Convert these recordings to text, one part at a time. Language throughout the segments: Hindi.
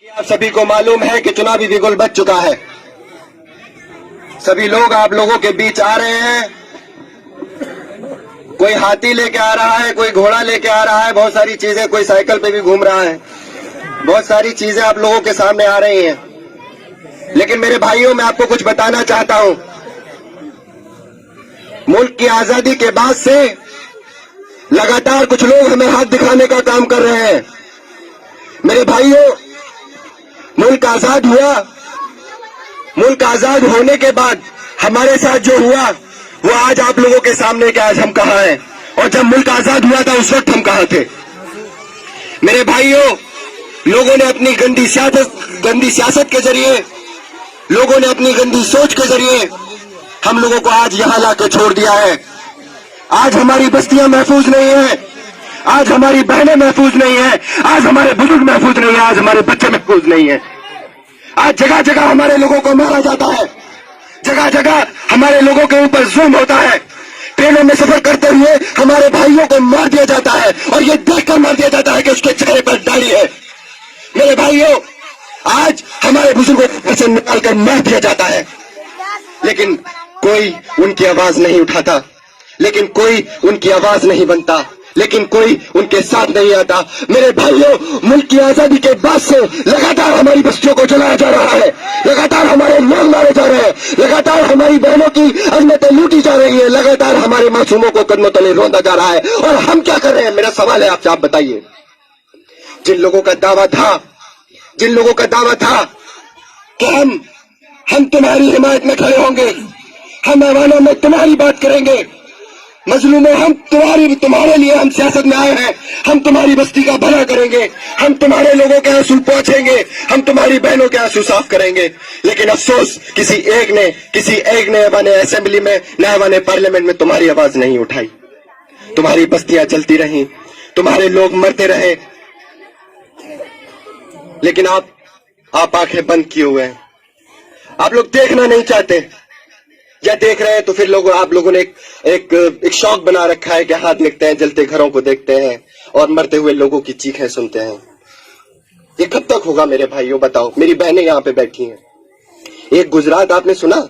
आप सभी को मालूम है कि चुनावी बिगुल बच चुका है। सभी लोग आप लोगों के बीच आ रहे हैं। कोई हाथी लेके आ रहा है, कोई घोड़ा लेके आ रहा है, बहुत सारी चीजें, कोई साइकिल पे भी घूम रहा है। बहुत सारी चीजें आप लोगों के सामने आ रही हैं। लेकिन मेरे भाइयों, मैं आपको कुछ बताना चाहता हूं। मुल्क की आजादी के बाद से लगातार कुछ लोग हमें हाथ दिखाने का काम कर रहे हैं। मेरे भाइयों, मुल्क आजाद हुआ, मुल्क आजाद होने के बाद हमारे साथ जो हुआ वो आज आप लोगों के सामने कि आज हम कहां हैं, और जब मुल्क आजाद हुआ था उस वक्त हम कहां थे। मेरे भाइयों, लोगों ने अपनी गंदी सियासत के जरिए, लोगों ने अपनी गंदी सोच के जरिए हम लोगों को आज यहां लाके छोड़ दिया है। आज हमारी बस्तियां महफूज नहीं है, आज हमारी बहनें महफूज नहीं है, आज हमारे बुजुर्ग महफूज नहीं है, आज हमारे बच्चे महफूज नहीं है। आज जगह जगह हमारे लोगों को मारा जाता है, जगह जगह हमारे लोगों के ऊपर जुल्म होता है। ट्रेनों में सफर करते हुए हमारे भाइयों को मार दिया जाता है, और ये देखकर मार दिया जाता है कि उसके चेहरे पर दाढ़ी है। मेरे भाइयों, आज हमारे बुजुर्गों को घर से निकालकर मार दिया जाता है, लेकिन कोई उनकी आवाज नहीं उठाता, लेकिन कोई उनकी आवाज नहीं बनता, लेकिन कोई उनके साथ नहीं आता। मेरे भाइयों, मुल्क की आजादी के बाद से लगातार हमारी बस्तियों को जलाया जा रहा है, लगातार हमारे लोग मारे जा रहे हैं, लगातार हमारी बहनों की अजमतें लूटी जा रही है, लगातार हमारे मासूमों को कदमों तले रौंदा जा रहा है। और हम क्या कर रहे हैं? मेरा सवाल है आपसे, आप बताइए। जिन लोगों का दावा था कि हम तुम्हारी हिमायत में खड़े होंगे, हम ऐवानों में तुम्हारी बात करेंगे, मजलूमों, हम तुम्हारे लिए हम सियासत में आए हैं, हम तुम्हारी बस्ती का भला करेंगे, हम तुम्हारे लोगों के आंसू पहुंचेंगे, हम तुम्हारी बहनों के आंसू साफ करेंगे। लेकिन अफसोस, किसी एक ने ऐवाने असेंबली में, न ऐवाने पार्लियामेंट में तुम्हारी आवाज नहीं उठाई। तुम्हारी बस्तियां जलती रहीं, तुम्हारे लोग मरते रहे, लेकिन आप आंखें बंद किए हुए हैं। आप लोग देखना नहीं चाहते, या देख रहे हैं तो फिर आप लोगों ने एक शौक बना रखा है कि हाथ देखते हैं, जलते घरों को देखते हैं और मरते हुए लोगों की चीखें सुनते हैं। ये कब तक होगा मेरे भाइयों? बताओ। मेरी बहनें यहां पे बैठी हैं। एक गुजरात आपने सुना?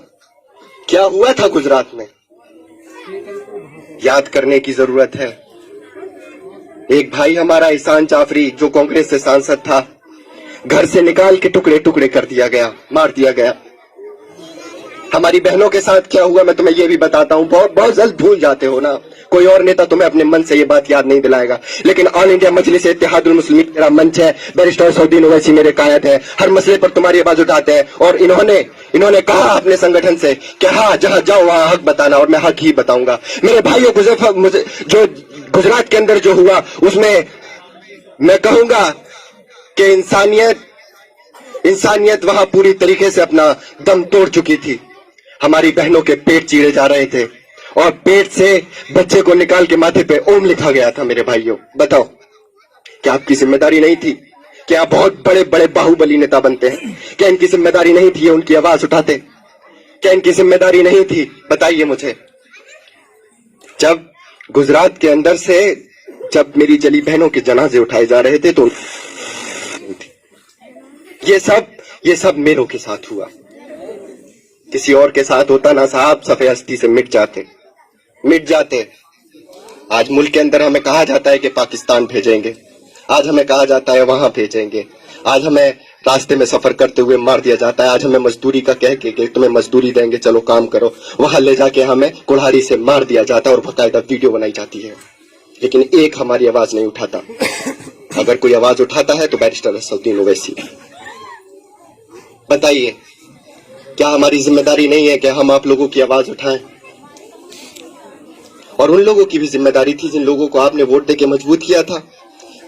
क्या हुआ था गुजरात में? याद करने की जरूरत है। एक भाई हमारा ईसान जाफरी, जो कांग्रेस से सांसद था, घर से निकाल के टुकड़े टुकड़े कर दिया गया, मार दिया गया। हमारी बहनों के साथ क्या हुआ मैं तुम्हें ये भी बताता हूं। बहुत जल्द भूल जाते हो ना। कोई और नेता तुम्हें अपने मन से ये बात याद नहीं दिलाएगा, लेकिन ऑल इंडिया मजलिस इत्तेहादुल मुस्लिमीन मेरा मंच है, बैरिस्टर सऊदीन ओवैसी मेरे कायद है, हर मसले पर तुम्हारी आवाज उठाते हैं। और इन्होंने कहा अपने संगठन से कि हाँ, जहां जाओ वहां हक बताना, और मैं हक ही बताऊंगा। मेरे भाइयों, जो गुजरात के अंदर जो हुआ, उसमें मैं कहूंगा कि इंसानियत वहां पूरी तरीके से अपना दम तोड़ चुकी थी। हमारी बहनों के पेट चीरे जा रहे थे, और पेट से बच्चे को निकाल के माथे पे ओम लिखा गया था। मेरे भाइयों, बताओ, क्या आपकी जिम्मेदारी नहीं थी? क्या बहुत बड़े बड़े बाहुबली नेता बनते हैं? क्या इनकी जिम्मेदारी नहीं थी? उनकी आवाज उठाते? क्या इनकी जिम्मेदारी नहीं थी? बताइए मुझे। जब गुजरात के अंदर से जब मेरी जली बहनों के जनाजे उठाए जा रहे थे, तो ये सब मेरों के साथ हुआ। किसी और के साथ होता ना साहब, सफे हस्ती से मिट जाते। आज मुल्क के अंदर हमें कहा जाता है कि पाकिस्तान भेजेंगे, आज हमें कहा जाता है वहां भेजेंगे, आज हमें रास्ते में सफर करते हुए मार दिया जाता है, आज हमें मजदूरी का कह के तुम्हें मजदूरी देंगे, चलो काम करो, वहां ले जाके हमें कुल्हाड़ी से मार दिया जाता है और बाकायदा वीडियो बनाई जाती है। लेकिन एक हमारी आवाज नहीं उठाता। अगर कोई आवाज उठाता है तो बैरिस्टर सऊदीन ओवैसी। बताइए, क्या हमारी जिम्मेदारी नहीं है कि हम आप लोगों की आवाज उठाएं? और उन लोगों की भी जिम्मेदारी थी जिन लोगों को आपने वोट देके मजबूत किया था।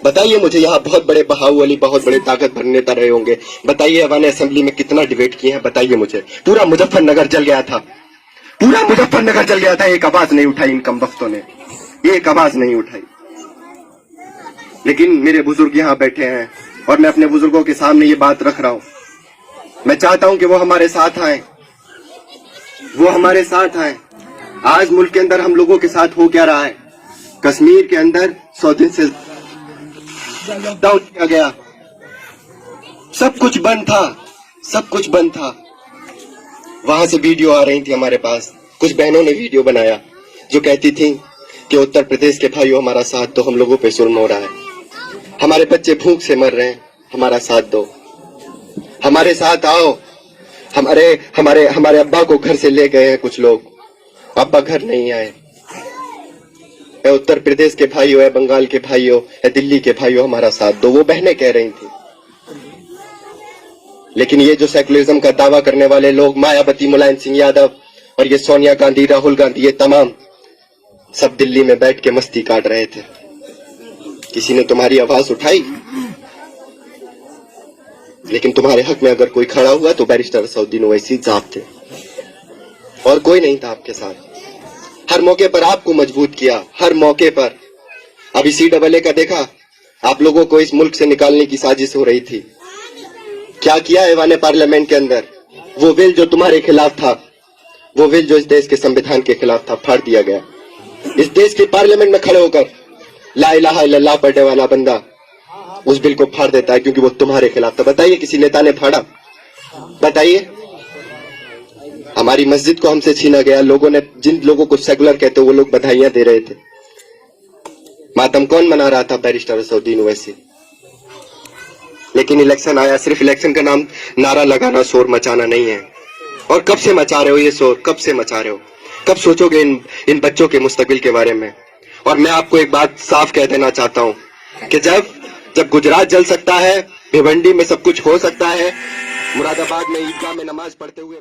बताइए मुझे, यहाँ बहुत बड़े बाहुबली, बहुत बड़े ताकत भरे नेता रहे होंगे। बताइए, अवाने असेंबली में कितना डिबेट किए हैं? बताइए मुझे। पूरा मुजफ्फरनगर जल गया था, पूरा मुजफ्फरनगर जल गया था। एक आवाज नहीं उठाई इन कमबख्तों ने, एक आवाज नहीं उठाई। लेकिन मेरे बुजुर्ग यहाँ बैठे हैं, और मैं अपने बुजुर्गों के सामने ये बात रख रहा हूं। मैं चाहता हूं कि वो हमारे साथ आए, वो हमारे साथ आए। आज मुल्क के अंदर हम लोगों के साथ हो क्या रहा है? कश्मीर के अंदर 100 दिन से लॉकडाउन किया गया, सब कुछ बंद था, सब कुछ बंद था। वहां से वीडियो आ रही थी हमारे पास, कुछ बहनों ने वीडियो बनाया जो कहती थी कि उत्तर प्रदेश के भाइयों हमारा साथ दो, हम लोगों पे जुल्म हो रहा है, हमारे बच्चे भूख से मर रहे हैं, हमारा साथ दो, हमारे साथ आओ। हमारे हमारे हमारे अब्बा को घर से ले गए हैं कुछ लोग, अब्बा घर नहीं आए। ए उत्तर प्रदेश के भाइयों, ए बंगाल के भाइयों, ए दिल्ली के भाइयों, हमारा साथ दो, वो बहनें कह रही थी। लेकिन ये जो सेकुलरिज्म का दावा करने वाले लोग, मायावती, मुलायम सिंह यादव और ये सोनिया गांधी, राहुल गांधी, ये तमाम सब दिल्ली में बैठ के मस्ती काट रहे थे। किसी ने तुम्हारी आवाज उठाई, लेकिन तुम्हारे हक में अगर कोई खड़ा हुआ तो बैरिस्टर असदुद्दीन ओवैसी साहब थे, और कोई नहीं था आपके साथ। हर मौके पर आपको मजबूत किया, हर मौके पर। अभी CAA का देखा, आप लोगों को इस मुल्क से निकालने की साजिश हो रही थी। क्या किया ऐवान पार्लियामेंट के अंदर? वो बिल जो तुम्हारे खिलाफ था, वो बिल जो इस देश के संविधान के खिलाफ था, फाड़ दिया गया। इस देश के पार्लियामेंट में खड़े होकर ला इलाहा इल्लल्लाह पढ़ने वाला बंदा उस बिल को फाड़ देता है क्योंकि वो तुम्हारे खिलाफ था। बताइए किसी नेता ने फाड़ा? बताइए। हमारी मस्जिद को हमसे छीना गया, लोगों ने, जिन लोगों को सेकुलर कहते वो लोग बधाइयां दे रहे थे। मातम कौन मना रहा था? बैरिस्टर असदुद्दीन ओवैसी। लेकिन इलेक्शन आया, सिर्फ इलेक्शन का नाम नारा लगाना, शोर मचाना नहीं है। और कब से मचा रहे हो ये शोर? कब से मचा रहे हो? कब सोचोगे इन बच्चों के मुस्तकबिल के बारे में? और मैं आपको एक बात साफ कह देना चाहता हूं कि जब गुजरात जल सकता है, भिवंडी में सब कुछ हो सकता है, मुरादाबाद में ईदगाह में नमाज पढ़ते हुए